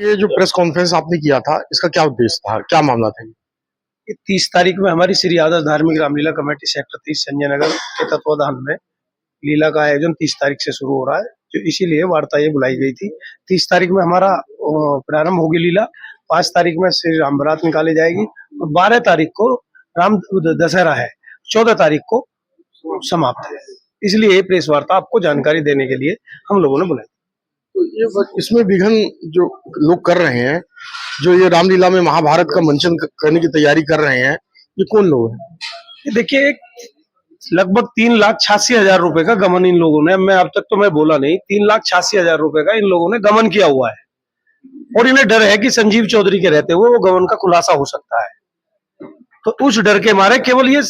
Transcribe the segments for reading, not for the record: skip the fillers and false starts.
ये जो press conference आपने किया था, इसका क्या उद्देश्य था, क्या मामला था ये? 30 तारीख में हमारी श्री आदर्श धार्मिक रामलीला कमेटी सेक्टर 30 संजय नगर के तत्वाधान में लीला का आयोजन 30 तारीख से शुरू हो रहा है, जो इसीलिए वार्ता ये बुलाई गई थी। 30 तारीख में हमारा प्रारंभ होगी लीला, 5 तारीख में श्री राम बारात निकाली जाएगी और 12 तारीख को राम दशहरा है, 14 तारीख को समाप्त है। इसलिए ये प्रेस वार्ता आपको जानकारी देने के लिए हम लोगों ने बुलाई। तो ये इसमें विघन जो लोग कर रहे हैं, जो ये रामलीला में महाभारत का मंचन करने की तैयारी कर रहे हैं, ये कौन लोग हैं? ये देखिए, लगभग 3,86,000 रुपए का गमन इन लोगों ने, मैं अब तक तो मैं बोला नहीं, 3,86,000 रुपए का इन लोगों ने गमन किया हुआ है और इन्हें डर है कि संजीव चौधरी के रहते हुए वो गमन का खुलासा हो सकता है। तो उस डर के मारे केवल ये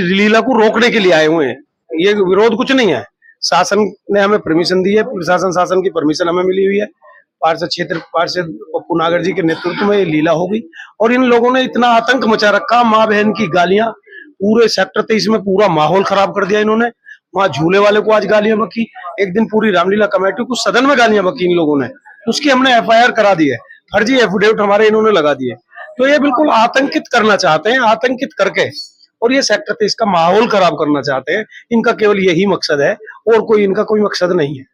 लीला को रोकने के लिए आए हुए हैं। ये विरोध कुछ नहीं है, शासन ने हमें परमिशन दी है, प्रशासन शासन की परमिशन हमें मिली हुई है। पार्षद पप्पू नागर जी के नेतृत्व में ये लीला होगी और इन लोगों ने इतना आतंक मचा रखा, माँ बहन की गालियां, पूरे सेक्टर 23 में पूरा माहौल खराब कर दिया इन्होंने। वहां झूले वाले को आज गालियां बकी, एक दिन पूरी रामलीला कमेटी को सदन में गालियां बकी इन लोगों ने, उसकी हमने FIR करा दी है, फर्जी एफिडेविट हमारे इन्होंने लगा दिए। तो ये बिल्कुल आतंकित करना चाहते हैं, आतंकित करके और ये सेक्टर 23 का माहौल खराब करना चाहते हैं। इनका केवल यही मकसद है और कोई इनका कोई मकसद नहीं है।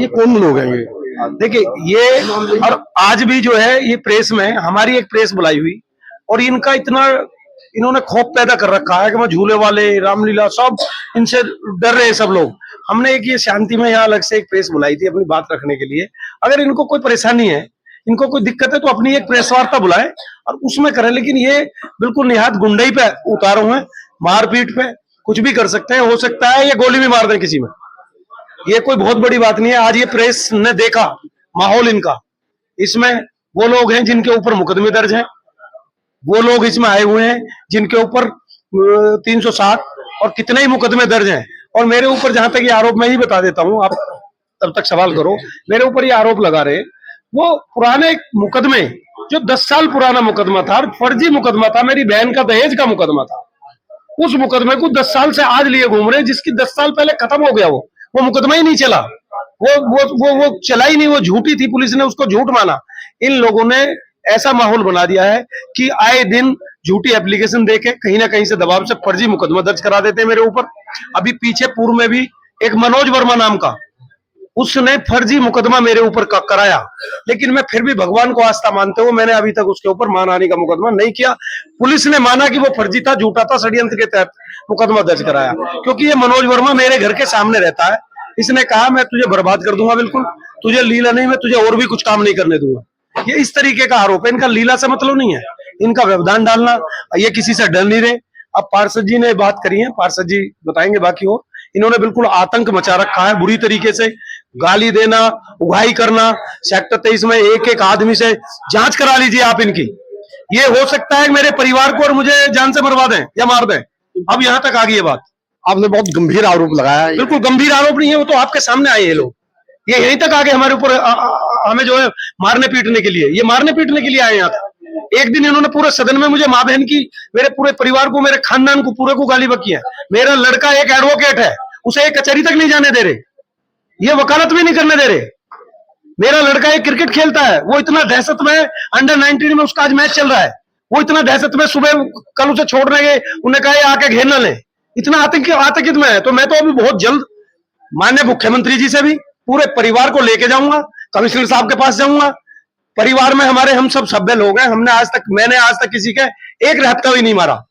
ये कौन लोग हैं ये? देखिए, ये और आज भी जो है ये प्रेस में हमारी एक प्रेस बुलाई हुई और इनका इतना इन्होंने खौफ पैदा कर रखा है कि मैं झूले वाले रामलीला सब इनसे डर रहे हैं सब लोग। हमने एक ये शांति में यहाँ अलग से एक प्रेस बुलाई थी अपनी बात रखने के लिए। अगर इनको कोई परेशानी है, इनको कोई दिक्कत है तो अपनी एक प्रेस वार्ता बुलाए और उसमें करें, लेकिन ये बिल्कुल निहायत गुंडई पे उतारे हुए हैं, मारपीट पे कुछ भी कर सकते हैं, हो सकता है ये गोली भी मार दें किसी में। ये कोई बहुत बड़ी बात नहीं है। आज ये प्रेस ने देखा माहौल इनका, इसमें वो लोग हैं जिनके ऊपर मुकदमे दर्ज हैं, वो लोग इसमें आए हुए हैं जिनके ऊपर 360 और कितने ही मुकदमे दर्ज हैं। और मेरे ऊपर जहां तक ये आरोप, मैं ही बता देता हूं, आप तब तक सवाल करो, मेरे ऊपर ये आरोप लगा रहे, वो पुराने मुकदमे, जो 10 साल पुराना मुकदमा था, फर्जी मुकदमा था, मेरी बहन का दहेज का मुकदमा था, उस मुकदमे को 10 साल से आज लिए घूम रहे, जिसकी 10 साल पहले खत्म हो गया, वो मुकदमा ही नहीं चला, वो चला ही नहीं, वो झूठी थी, पुलिस ने उसको झूठ माना। इन लोगों ने ऐसा माहौल बना दिया है कि आए दिन झूठी एप्लीकेशन देके कहीं ना कहीं से दबाव से फर्जी मुकदमा दर्ज करा देते हैं मेरे ऊपर। अभी पीछे पूर्व में भी एक मनोज वर्मा नाम का, उसने फर्जी मुकदमा मेरे ऊपर कराया, लेकिन मैं फिर भी भगवान को आस्था मानते हुए मैंने अभी तक उसके ऊपर मानहानि का मुकदमा नहीं किया। पुलिस ने माना कि वो फर्जी था, झूठा था, षड्यंत्र के तहत मुकदमा दर्ज कराया, क्योंकि ये मनोज वर्मा मेरे घर के सामने रहता है। इसने कहा मैं तुझे बर्बाद कर दूंगा, बिल्कुल तुझे लीला नहीं, मैं तुझे और भी कुछ काम नहीं करने दूंगा। ये इस तरीके का आरोप है। इनका लीला से मतलब नहीं है, इनका व्यवधान डालना, ये किसी से डर नहीं रहे। अब पार्षद जी ने बात करी है, पार्षद जी बताएंगे बाकी। और इन्होंने बिल्कुल आतंक मचा रखा है, बुरी तरीके से गाली देना, उगाही करना। सेक्टर 23 में एक एक आदमी से जांच करा लीजिए आप इनकी। ये हो सकता है मेरे परिवार को और मुझे जान से मरवा दें या मार दें। अब यहाँ तक आ गई है बात। आपने बहुत गंभीर आरोप लगाया है। बिल्कुल गंभीर आरोप नहीं है, वो तो आपके सामने आए ये लोग। ये यहीं तक आगे हमारे ऊपर हमें जो है मारने पीटने के लिए, ये मारने पीटने के लिए आए यहाँ तक। एक दिन इन्होंने पूरे सदन में मुझे, माँ बहन की, मेरे पूरे परिवार को, मेरे खानदान को पूरे को गाली बकी है। मेरा लड़का एक एडवोकेट है, उसे एक कचहरी तक नहीं जाने दे रहे, ये वकालत भी नहीं करने दे रहे। मेरा लड़का एक क्रिकेट खेलता है, वो इतना दहशत में, अंडर 19 में उसका आज मैच चल रहा है, वो इतना दहशत में, सुबह कल उसे छोड़ने गए, उन्हें कहा आके घेर न ले, इतना आतंकित में है। तो मैं तो अभी बहुत जल्द माननीय मुख्यमंत्री जी से भी पूरे परिवार को लेके जाऊंगा, कमिश्नर साहब के पास जाऊंगा। परिवार में हमारे हम सब सभ्य लोग हैं, मैंने आज तक किसी का एक रहता भी नहीं मारा।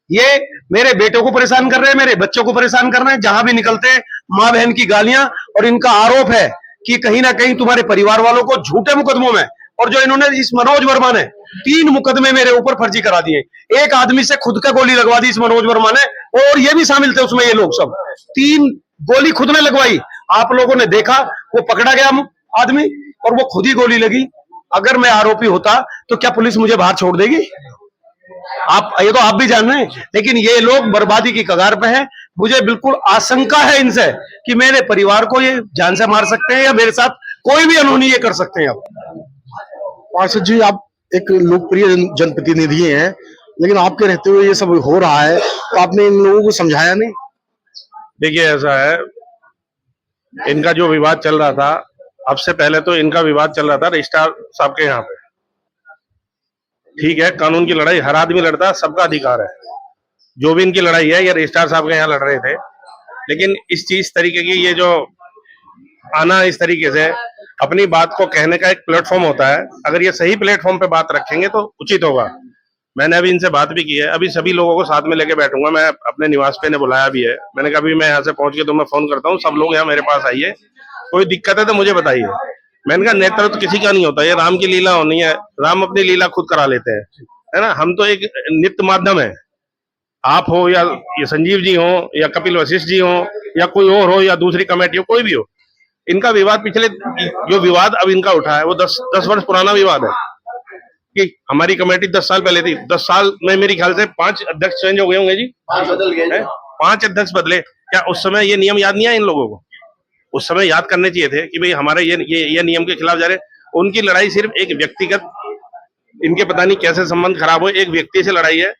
ये मेरे बेटों को परेशान कर रहे हैं, मेरे बच्चों को परेशान कर रहे हैं, जहां भी निकलते हैं माँ बहन की गालियां। और इनका आरोप है कि कहीं ना कहीं तुम्हारे परिवार वालों को झूठे मुकदमों में, और जो इन्होंने, इस मनोज वर्मा ने 3 मुकदमे मेरे ऊपर फर्जी करा दिए। एक आदमी से खुद का गोली लगवा दी इस मनोज वर्मा ने, और ये भी शामिल थे उसमें, ये लोग सब 3 गोली खुद ने लगवाई। आप लोगों ने देखा, वो पकड़ा गया आदमी और वो खुद ही गोली लगी। अगर मैं आरोपी होता तो क्या पुलिस मुझे बाहर छोड़ देगी? ये तो आप भी जान रहे हैं। लेकिन ये लोग बर्बादी की कगार पे हैं। मुझे बिल्कुल आशंका है इनसे कि मेरे परिवार को ये जान से मार सकते हैं या मेरे साथ कोई भी अनहोनी ये कर सकते हैं। अब पार्षद जी, आप एक लोकप्रिय जनप्रतिनिधि हैं, लेकिन आपके रहते हुए ये सब हो रहा है, तो आपने इन लोगों को समझाया नहीं? देखिए, ऐसा है, इनका जो विवाद चल रहा था अब से पहले तो इनका विवाद चल रहा था रजिस्ट्रार साहब के यहाँ पे। ठीक है, कानून की लड़ाई हर आदमी लड़ता है, सबका अधिकार है। जो भी इनकी लड़ाई है ये रजिस्ट्रार साहब के यहाँ लड़ रहे थे, लेकिन इस तरीके की ये जो आना इस तरीके से अपनी बात को कहने का एक प्लेटफॉर्म होता है, अगर ये सही प्लेटफॉर्म पे बात रखेंगे तो उचित होगा। मैंने अभी इनसे बात भी की है, अभी सभी लोगों को साथ में लेके बैठूंगा, मैं अपने निवास पे ने बुलाया भी है। मैंने कहा अभी मैं यहाँ से पहुंच के तो मैं फोन करता हूँ, सब लोग यहाँ मेरे पास आइए, कोई दिक्कत है तो मुझे बताइए। मैंने कहा नेतृत्व तो किसी का नहीं होता, ये राम की लीला होनी है, राम अपनी लीला खुद करा लेते हैं, है ना। हम तो एक नित्य माध्यम है, आप हो या ये संजीव जी हो या कपिल वशिष्ठ जी हो या कोई और हो या दूसरी कमेटी हो, कोई भी हो। इनका विवाद पिछले जो विवाद अब इनका उठा है वो 10 वर्ष पुराना विवाद है कि हमारी कमेटी 10 साल पहले थी। 10 साल में मेरे ख्याल से 5 अध्यक्ष चेंज हो गए होंगे जी, 5 बदल गए, 5 अध्यक्ष बदले। क्या उस समय ये नियम याद नहीं आया इन लोगों को? उस समय याद करने चाहिए थे कि भाई हमारे ये नियम के खिलाफ जा रहे। उनकी लड़ाई सिर्फ एक व्यक्तिगत, इनके पता नहीं कैसे संबंध खराब हो, एक व्यक्ति से लड़ाई है।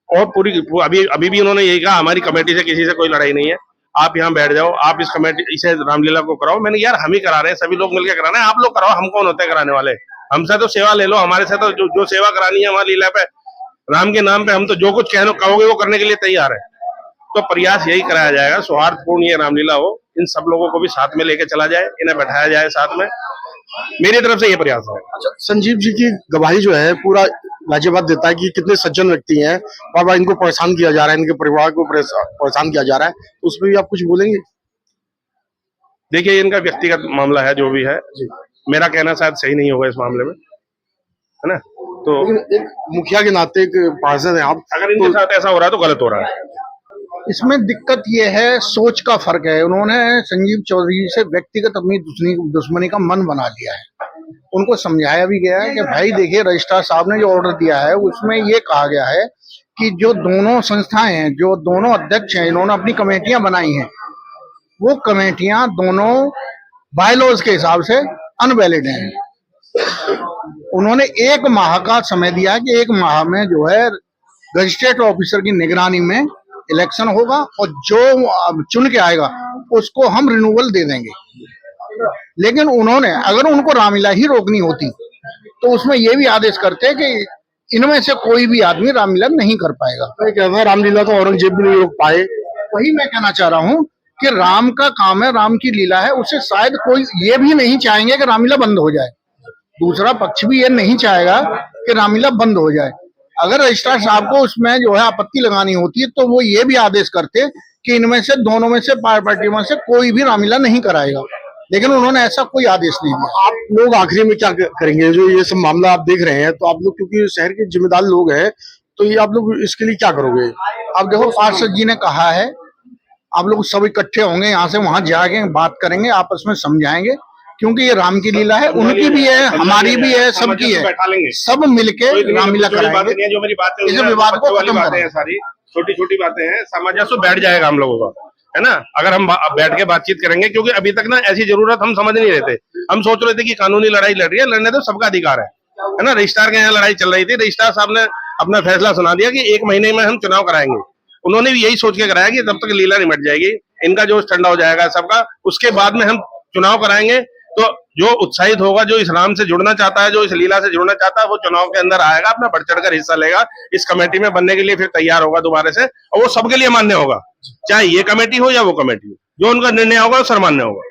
और पूरी अभी भी उन्होंने यही कहा हमारी कमेटी से किसी से कोई लड़ाई नहीं है, आप यहाँ बैठ जाओ, आप इस कमेटी इसे रामलीला को कराओ। मैंने यार हम ही करा रहे हैं, सभी लोग मिलकर कराना है, आप लोग कराओ, हम कौन होते हैं कराने वाले? हमसे तो सेवा ले लो, हमारे से तो जो सेवा करानी है हमारी लीला पे, राम के नाम पे हम तो जो कुछ कहोगे वो करने के लिए तैयार है। तो प्रयास यही कराया जाएगा, सौहार्दपूर्ण ये रामलीला हो, इन सब लोगों को भी साथ में लेके चला जाए, इन्हें बैठाया जाए साथ में, मेरी तरफ से ये प्रयास है। अच्छा, संजीव जी की गवाही जो है पूरा राज्यवाद देता है कि कितने सज्जन व्यक्ति हैं, बार बार इनको परेशान किया जा रहा है, इनके परिवार को परेशान किया जा रहा है, तो उसमें भी आप कुछ बोलेंगे? देखिए इनका व्यक्तिगत मामला है, जो भी है, मेरा कहना शायद सही नहीं होगा इस मामले में, है ना। तो एक मुखिया के नाते एक पार्षद है आप, अगर इनके साथ ऐसा हो रहा है तो गलत हो रहा है। इसमें दिक्कत ये है, सोच का फर्क है। उन्होंने संजीव चौधरी से व्यक्तिगत अपनी दुश्मनी का मन बना लिया है। उनको समझाया भी गया है कि भाई देखिए, रजिस्ट्रार साहब ने जो ऑर्डर दिया है उसमें ये कहा गया है कि जो दोनों संस्थाएं हैं, जो दोनों अध्यक्ष हैं, इन्होंने अपनी कमेटियां बनाई हैं, वो कमेटियां दोनों बायलॉज के हिसाब से अनवैलिड हैं। उन्होंने 1 माह का समय दिया कि 1 माह में जो है रजिस्ट्रेट ऑफिसर की निगरानी में इलेक्शन होगा और जो चुन के आएगा उसको हम रिन्यूअल दे देंगे। लेकिन उन्होंने, अगर उनको रामलीला ही रोकनी होती तो उसमें ये भी आदेश करते कि इनमें से कोई भी आदमी रामलीला नहीं कर पाएगा। कहना रामलीला तो औरंगजेब भी नहीं रोक पाए। वही मैं कहना चाह रहा हूँ कि राम का काम है, राम की लीला है, उसे शायद कोई ये भी नहीं चाहेंगे कि रामलीला बंद हो जाए। दूसरा पक्ष भी ये नहीं चाहेगा कि रामलीला बंद हो जाए। अगर रजिस्ट्रार साहब को उसमें जो है आपत्ति लगानी होती है तो वो ये भी आदेश करते कि इनमें से दोनों में से पार्टी में से कोई भी रामलीला नहीं कराएगा, लेकिन उन्होंने ऐसा कोई आदेश नहीं दिया। आप लोग आखिरी में क्या करेंगे? जो ये सब मामला आप देख रहे हैं, तो आप लोग क्योंकि शहर के जिम्मेदार लोग हैं, तो ये आप लोग इसके लिए क्या करोगे? अब देखो, पार्षद जी ने कहा है, आप लोग सब इकट्ठे होंगे, यहाँ से वहां जाके बात करेंगे, आपस में समझाएंगे, क्योंकि ये राम की लीला है, उनकी भी है, हमारी भी है, सबकी है, सब मिलके रामलीला कराएंगे। जो मेरी बातें इस विवाद को खत्म करें। सारी छोटी छोटी बातें हैं, सामंजस्य बैठ जाएगा हम लोगों का, है ना, अगर हम बैठ के बातचीत करेंगे। क्योंकि अभी तक ना ऐसी जरूरत हम समझ नहीं रहे थे, हम सोच रहे थे कि कानूनी लड़ाई लड़ रही है, लड़ने तो सबका अधिकार है ना। रजिस्ट्रार के यहाँ लड़ाई चल रही थी, रजिस्ट्रार साहब ने अपना फैसला सुना दिया कि 1 महीने में हम चुनाव कराएंगे। उन्होंने भी यही सोच के कराया कि तब तक लीला निमट जाएगी, इनका जोश ठंडा हो जाएगा सबका, उसके बाद में हम चुनाव कराएंगे। तो जो उत्साहित होगा, जो इस राम से जुड़ना चाहता है, जो इस लीला से जुड़ना चाहता है, वो चुनाव के अंदर आएगा, अपना बढ़ चढ़कर हिस्सा लेगा, इस कमेटी में बनने के लिए फिर तैयार होगा दोबारा से, और वो सबके लिए मान्य होगा, चाहे ये कमेटी हो या वो कमेटी हो। जो उनका निर्णय होगा वो सर्वमान्य होगा।